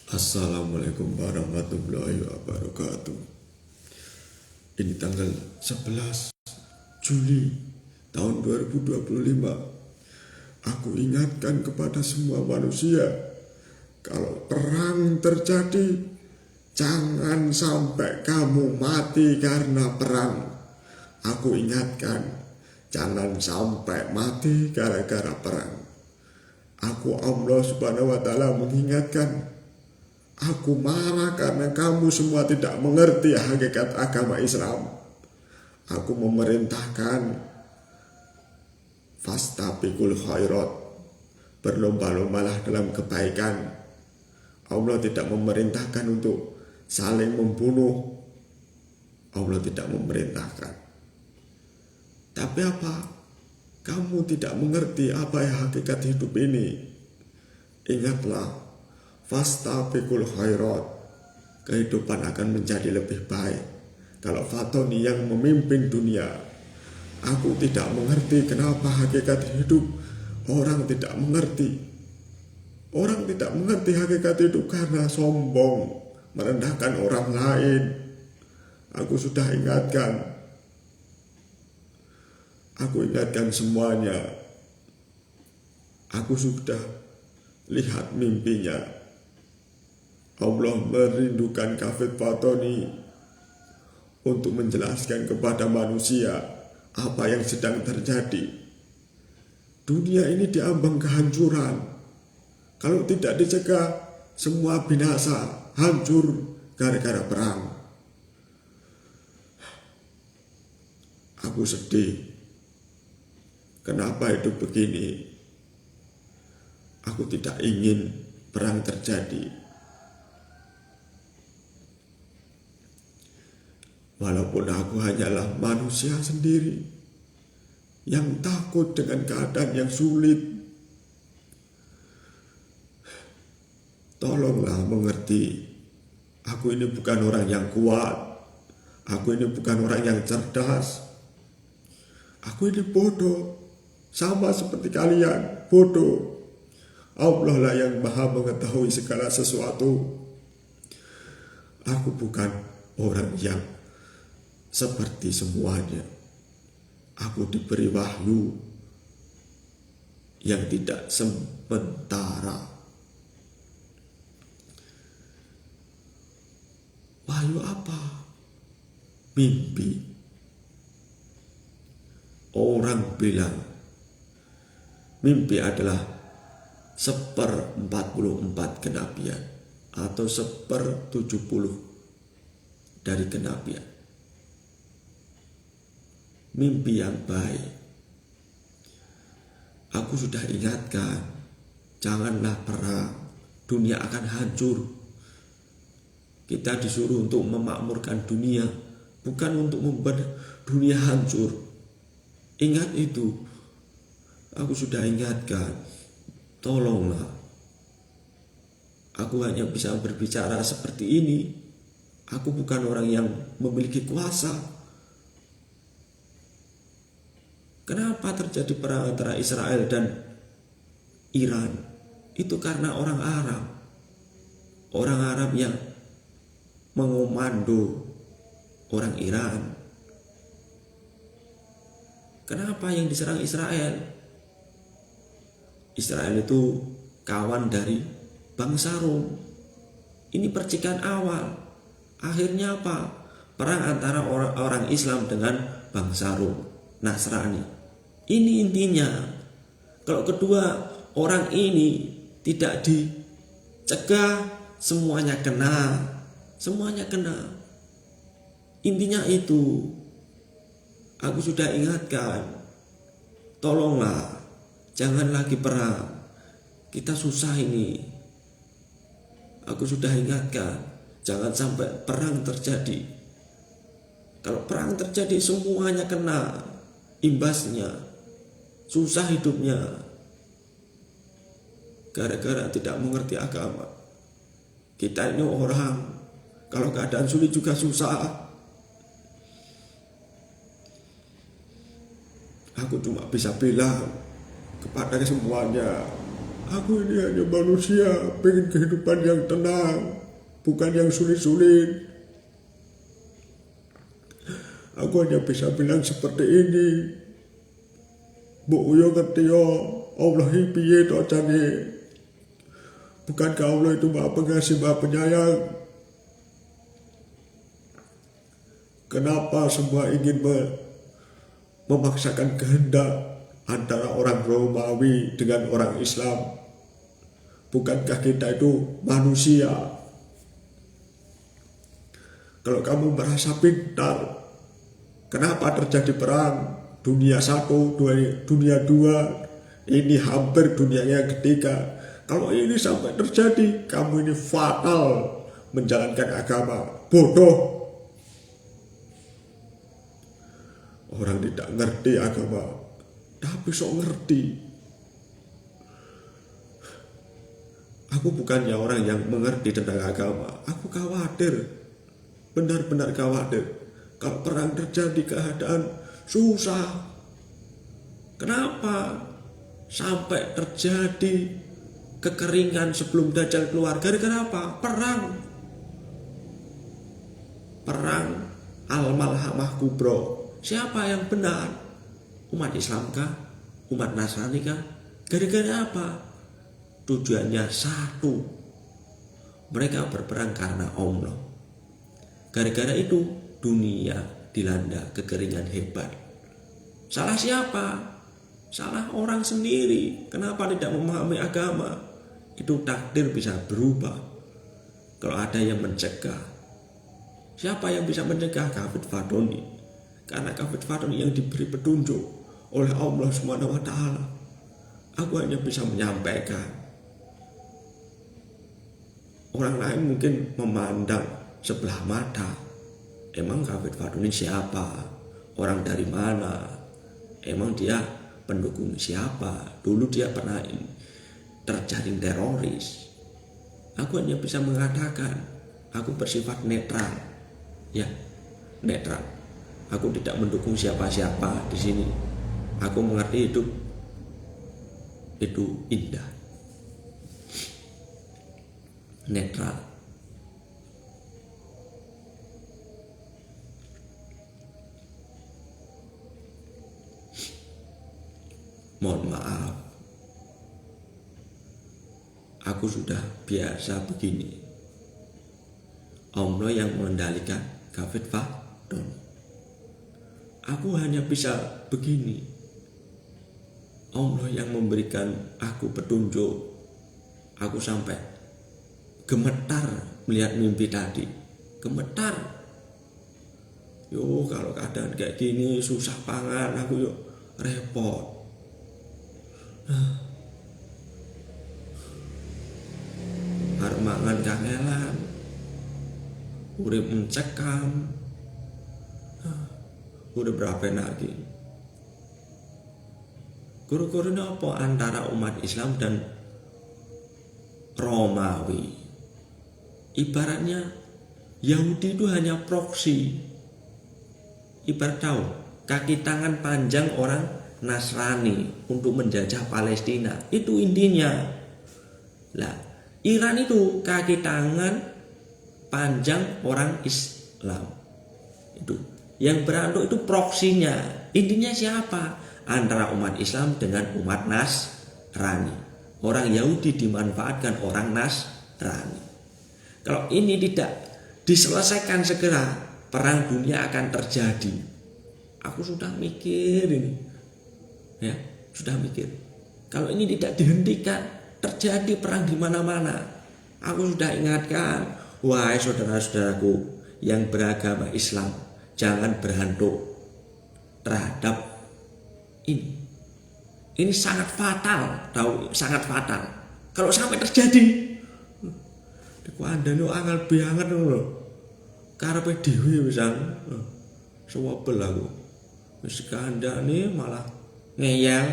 Assalamualaikum warahmatullahi wabarakatuh. Ini tanggal 11 Juli tahun 2025. Aku ingatkan kepada semua manusia, kalau perang terjadi, jangan sampai kamu mati karena perang. Aku ingatkan, jangan sampai mati gara-gara perang. Aku Allah Subhanahu wa Ta'ala mengingatkan, aku marah karena kamu semua tidak mengerti hakikat agama Islam. Aku memerintahkan fastabiqul khairat, berlomba-lombalah dalam kebaikan. Allah tidak memerintahkan untuk saling membunuh. Allah tidak memerintahkan. Tapi apa? Kamu tidak mengerti apa yang hakikat hidup ini. Ingatlah, fastabiqul khairat, kehidupan akan menjadi lebih baik kalau Fatoni yang memimpin dunia. Aku tidak mengerti kenapa hakikat hidup orang tidak mengerti. Orang tidak mengerti hakikat hidup karena sombong, merendahkan orang lain. Aku sudah ingatkan. Aku ingatkan semuanya. Aku sudah lihat mimpinya. Allah merindukan Kafid Fatoni untuk menjelaskan kepada manusia apa yang sedang terjadi. Dunia ini diambang kehancuran. Kalau tidak dicegah, semua binasa, hancur gara-gara perang. Aku sedih. Kenapa hidup begini? Aku tidak ingin perang terjadi. Walaupun aku hanyalah manusia sendiri yang takut dengan keadaan yang sulit. Tolonglah mengerti. Aku ini bukan orang yang kuat. Aku ini bukan orang yang cerdas. Aku ini bodoh. Sama seperti kalian, bodoh. Allah lah yang maha mengetahui segala sesuatu. Aku bukan orang yang seperti semuanya. Aku diberi wahyu yang tidak sementara. Wahyu apa? Mimpi. Orang bilang mimpi adalah 1/44 kenabian atau 1/70 dari kenabian. Mimpi yang baik. Aku sudah ingatkan, janganlah perang, dunia akan hancur. Kita disuruh untuk memakmurkan dunia, bukan untuk membuat dunia hancur. Ingat itu. Aku sudah ingatkan, tolonglah. Aku hanya bisa berbicara seperti ini. Aku bukan orang yang memiliki kuasa. Kenapa terjadi perang antara Israel dan Iran? Itu karena orang Arab. Orang Arab yang mengomando orang Iran. Kenapa yang diserang Israel? Israel itu kawan dari bangsa Rom. Ini percikan awal. Akhirnya apa? Perang antara orang Islam dengan bangsa Rom, Nasrani. Ini intinya. Kalau kedua orang ini tidak dicegah, semuanya kena. Semuanya kena. Intinya itu. Aku sudah ingatkan. Tolonglah, jangan lagi perang. Kita susah ini. Aku sudah ingatkan, jangan sampai perang terjadi. Kalau perang terjadi, semuanya kena imbasnya. Susah hidupnya. Gara-gara tidak mengerti agama. Kita ini orang, kalau keadaan sulit juga susah. Aku cuma bisa bilang kepada semuanya, Aku ini hanya manusia, pengen kehidupan yang tenang, bukan yang sulit-sulit. Aku hanya bisa bilang seperti ini. Mbok yo ngerti yo, Allah piye to jane. Bukankah Allah itu Maha Pengasih, Maha Penyayang? Kenapa semua ingin memaksakan kehendak antara orang Romawi dengan orang Islam? Bukankah kita itu manusia? Kalau kamu merasa pintar, kenapa terjadi perang? Dunia 1, dunia 2, ini hampir dunia yang ketiga. Kalau ini sampai terjadi, kamu ini fatal menjalankan agama. Bodoh. Orang tidak ngerti agama, tapi sok ngerti. Aku bukannya orang yang mengerti tentang agama. Aku khawatir, benar-benar khawatir. Kalau perang terjadi, keadaan susah. Kenapa sampai terjadi kekeringan sebelum Dajjal keluar? Gara-gara apa? Perang Al-Malhamah Kubro. Siapa yang benar? Umat Islam kah? Umat Nasrani kah? Gara-gara apa? Tujuannya satu. Mereka berperang karena Allah. Gara-gara itu dunia dilanda kekeringan hebat. Salah siapa? Salah orang sendiri. Kenapa tidak memahami agama? Itu takdir bisa berubah kalau ada yang mencegah. Siapa yang bisa mencegah? Kafid Fadoni. Karena Kafid Fadoni yang diberi petunjuk oleh Allah Subhanahu wa Ta'ala. Aku hanya bisa menyampaikan. Orang lain mungkin memandang sebelah mata. Emang Kafid Fadoni siapa? Orang dari mana? Emang dia pendukung siapa? Dulu dia pernah terjaring teroris. Aku hanya bisa mengatakan, aku bersifat netral. Ya, netral. Aku tidak mendukung siapa-siapa di sini. Aku mengerti hidup itu indah. Netral. Mohon maaf, aku sudah biasa begini. Allah yang mengendalikan Kafid Fadoni. Aku hanya bisa begini. Allah yang memberikan aku petunjuk. Aku sampai gemetar melihat mimpi tadi. Gemetar. Yo, kalau keadaan kayak gini susah pangan, aku yuk repot. Arep mangan kangelan. Urip mencekam. Udah berapa lagi? Guru-guru ini apa antara umat Islam dan Romawi? Ibaratnya Yahudi itu hanya proksi. Ibarat tahu kaki tangan panjang orang Nasrani untuk menjajah Palestina. Itu intinya. Lah, Iran itu kaki tangan panjang orang Islam. Itu yang beranduk itu proksinya. Intinya siapa? Antara umat Islam dengan umat Nasrani. Orang Yahudi dimanfaatkan orang Nasrani. Kalau ini tidak diselesaikan segera, perang dunia akan terjadi. Aku sudah mikir ini. Ya, sudah mikir. Kalau ini tidak dihentikan, terjadi perang di mana-mana. Aku sudah ingatkan, wahai saudara-saudaraku yang beragama Islam, jangan berhantu terhadap ini. Ini sangat fatal, tahu? Sangat fatal. Kalau sampai terjadi, diku andane angel banget lho. Karepe dhewe pisan. Sewabel aku. Wis kandhane malah ngeyel.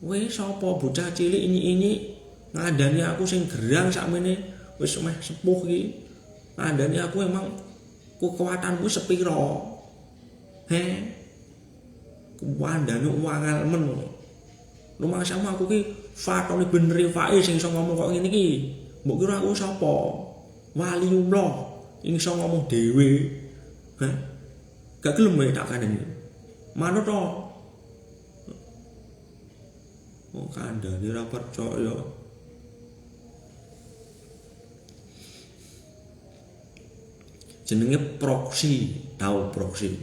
Weh sapa bocah cilik ini ngandani aku sing gerang sakmene wis meh sepuh iki. Ngandani aku emang kekuatanmu sepiro? Kekuandane wangal men. Rumah sama aku ki fatone bener wae sing iso ngomong kok ngene iki. Mbok kira aku sapa? Waliullah sing iso ngomong dhewe. Hah? Gak gelem wae tak kandhani. Manut to. Oh kandhane ora percaya. Jenenge proksi, tahu proksi.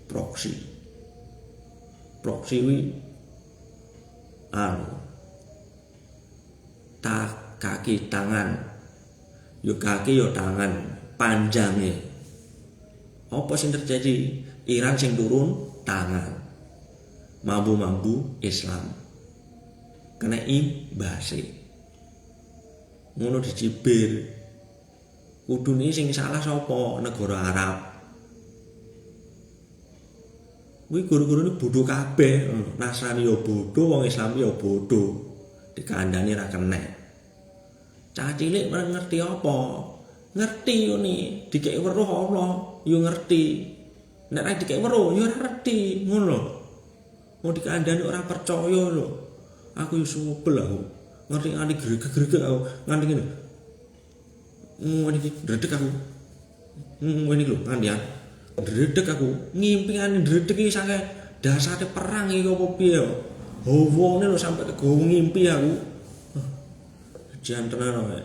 Proksi kuwi kaki tangan. Yo kaki yo tangan, panjangnya. Apa sing terjadi? Iran sing turun tangan. Mambu-mambu Islam. Kena imbase. Ngono dicibir. Kudune sing salah sapa? Negara Arab. Kuwi guru-gurune bodho kabeh. Nasrani ya bodho, wong Islam ya bodho. Dikandani ra kenek. Cah cilik ngerti apa? Ngerti ngene, dikeki weruh Allah, yo ngerti. Nek ra dikeki weruh yo ora ngerti, ngono lho. Mau dikandani ora percaya lho. Aku yo supel aku. Ngerti nganti gregeg-gregeg aku, nganti ngene. Ngene iki ndredeg aku. Ngene lho ngandian. Ndredeg aku, ngimpi ngene ndredeg iki sange dasare perang iki apa piye yo. Hawane lho sampe kegowo ngimpi aku. Jan tenan wae.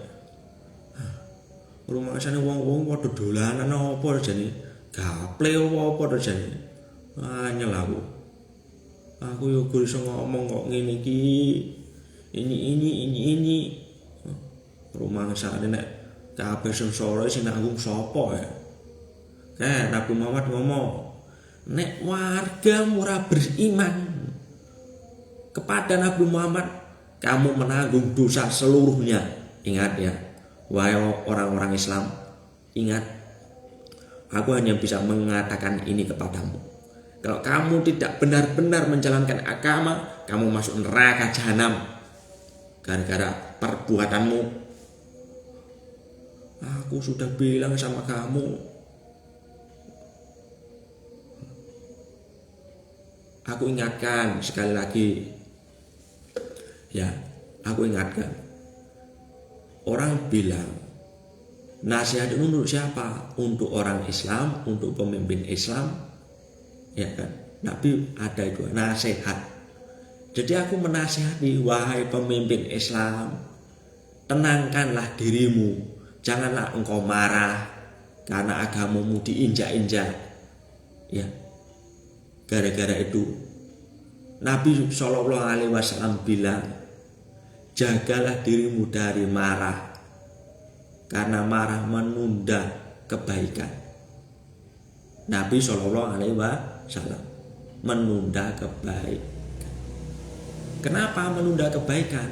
Rumasane wong-wong padha dolanan apa jane? Gaple apa to jane? Anyel aku. Aku yo guru iso ngomong kok ngene iki. Ini. Rumangsane nek kabeh sengsara sing nanggung sapa ya? Nabi Muhammad ngomong, nek warga ora beriman kepada Nabi Muhammad, kamu menanggung dosa seluruhnya. Ingat ya, wahai orang-orang Islam, ingat, aku hanya bisa mengatakan ini kepadamu. Kalau kamu tidak benar-benar menjalankan agama, kamu masuk neraka jahanam gara-gara perbuatanmu. Aku sudah bilang sama kamu, aku ingatkan sekali lagi. Ya, aku ingatkan. Orang bilang nasihat itu untuk siapa? Untuk orang Islam, untuk pemimpin Islam. Ya kan? Nabi ada itu nasihat. Jadi aku menasihati, wahai pemimpin Islam, tenangkanlah dirimu. Janganlah engkau marah karena agamamu diinjak-injak. Ya. Gara-gara itu Nabi SAW bilang, jagalah dirimu dari marah, karena marah menunda kebaikan. Nabi SAW menunda kebaikan. Kenapa menunda kebaikan?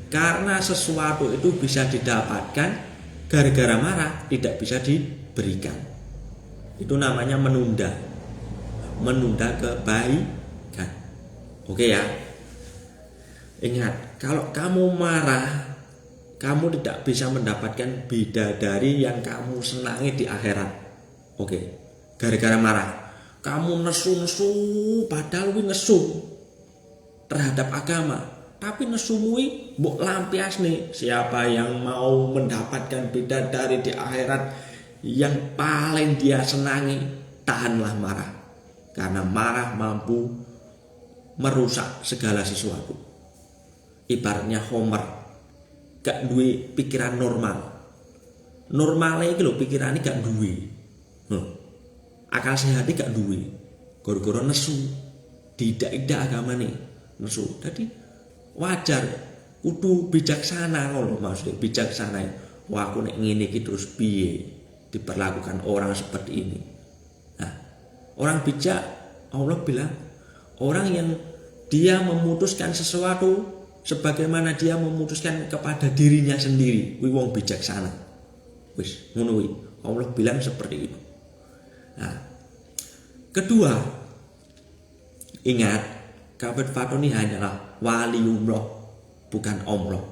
Karena sesuatu itu bisa didapatkan, gara-gara marah tidak bisa diberikan. Itu namanya menunda kebaikan. Oke ya. Ingat, kalau kamu marah, kamu tidak bisa mendapatkan bidadari yang kamu senangi di akhirat. Oke. Gara-gara marah, kamu nesu-nesu, padahal nesu terhadap agama, tapi nesumu mbok lampiasne. Siapa yang mau mendapatkan bidadari di akhirat yang paling dia senangi, tahanlah marah. Karena marah mampu merusak segala sesuatu. Ibaratnya Homer gak duwe pikiran normal. Normalnya iki lho pikirane gak duwe. Akal sehat gak duwe. Gara-gara nesu. Tidak agamane nesu. Jadi wajar kudu bijaksana ngono maksudnya, bijaksana. Wah aku nek ngene iki terus piye diperlakukan orang seperti ini. Nah, orang bijak, Allah bilang, orang yang dia memutuskan sesuatu sebagaimana dia memutuskan kepada dirinya sendiri, kuwi wong bijaksana. Wis ngono kuwi. Allah bilang seperti itu. Nah, kedua, ingat, Kabeh Fatoni hanyalah waliullah, bukan Allah.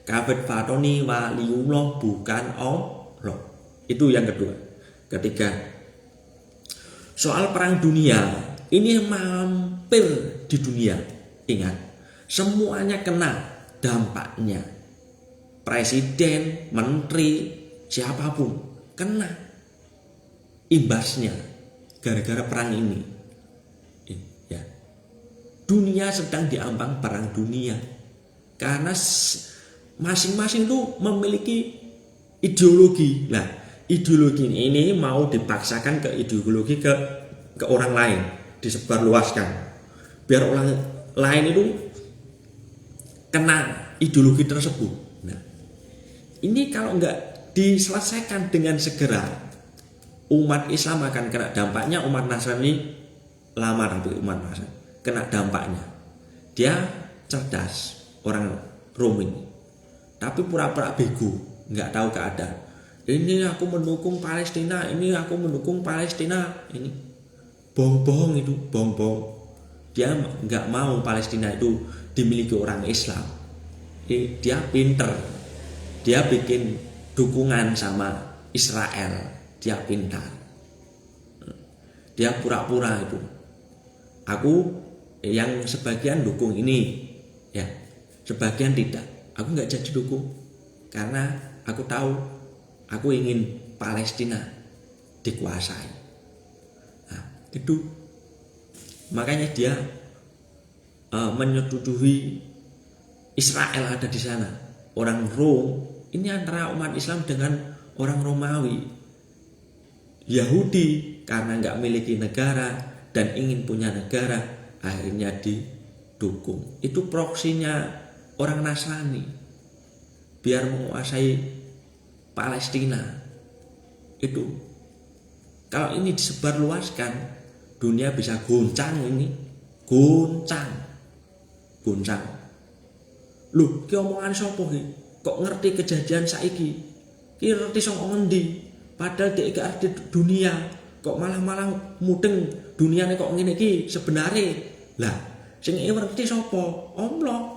Kabeh Fatoni waliullah, bukan Allah. Itu yang kedua. Ketiga, soal perang dunia, ini mampir di dunia. Ingat, semuanya kena dampaknya. Presiden, menteri, siapapun kena imbasnya gara-gara perang ini. Ya. Dunia sedang diambang perang dunia karena masing-masing itu memiliki ideologi. Nah, ideologi ini mau dipaksakan ke ideologi ke orang lain, disebarluaskan biar orang lain itu kena ideologi tersebut. Nah, ini kalau nggak diselesaikan dengan segera, umat Islam akan kena dampaknya. Umat Nasrani lama tapi umat Nasrani kena dampaknya. Dia cerdas orang Rom ini, tapi pura-pura bego, nggak tahu keadaan. Ini aku mendukung Palestina, ini aku mendukung Palestina, ini bohong-bohong itu, bohong-bohong. Dia nggak mau Palestina itu dimiliki orang Islam. Dia pinter, dia bikin dukungan sama Israel, dia pintar. Dia pura-pura itu. Aku yang sebagian dukung ini, ya, sebagian tidak. Aku nggak jadi dukung karena aku tahu aku ingin Palestina dikuasai. Nah, itu makanya dia menyetujui Israel ada di sana. Orang Rom ini antara umat Islam dengan orang Romawi. Yahudi karena nggak memiliki negara dan ingin punya negara, akhirnya didukung. Itu proksinya orang Nasrani biar menguasai Palestina. Itu kalau ini disebarluaskan, dunia bisa goncang ini, goncang. Loh, ki omongan sapa ki? Kok ngerti kejadian saiki? Ki ngerti sing ngendi? Padahal dhek gak arti dunia, kok malah mudeng duniane kok ngene iki sebenare. Lah, sing ngerti sapa? Allah.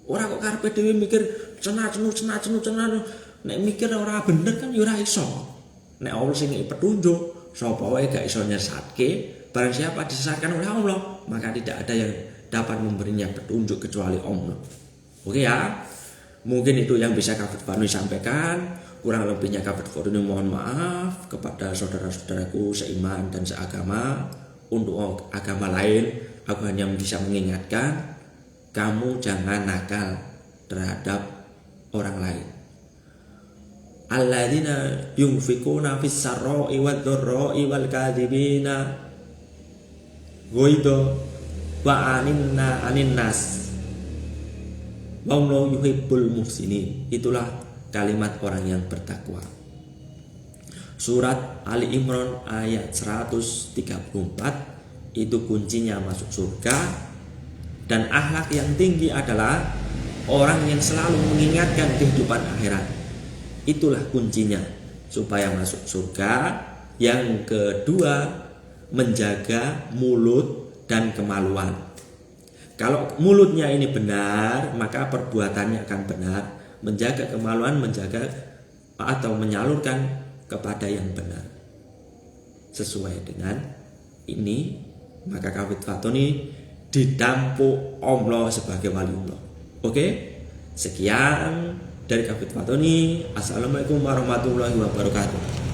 Ora kok karepe dhewe mikir cenah-cenu. Nek mikir ora bener kan ya ora iso. Nek Allah sing petunjuk, sapa wae gak iso nyesatke. Barang siapa disesatkan oleh Allah, maka tidak ada yang dapat memberinya petunjuk kecuali Allah. Oke ya, mungkin itu yang bisa Kafid Fanu sampaikan. Kurang lebihnya Kafid Fanu mohon maaf kepada saudara-saudaraku seiman dan seagama. Untuk agama lain, aku hanya bisa mengingatkan, kamu jangan nakal terhadap orang lain. Alladzina yunfikuna fis sarra'i wad-dharra'i wal kadzibina ghaidha wa anin nas. Wallahu yuhibbul muhsinin. Itulah kalimat orang yang bertakwa. Surat Ali Imran ayat 134 itu kuncinya masuk surga. Dan akhlak yang tinggi adalah orang yang selalu mengingatkan kehidupan akhirat. Itulah kuncinya supaya masuk surga. Yang kedua, menjaga mulut dan kemaluan. Kalau mulutnya ini benar, maka perbuatannya akan benar. Menjaga kemaluan, menjaga atau menyalurkan kepada yang benar. Sesuai dengan ini, maka Kafid Fatoni ditampuk Allah sebagai waliullah. Oke? Sekian dari Kafid Fatoni. Assalamualaikum warahmatullahi wabarakatuh.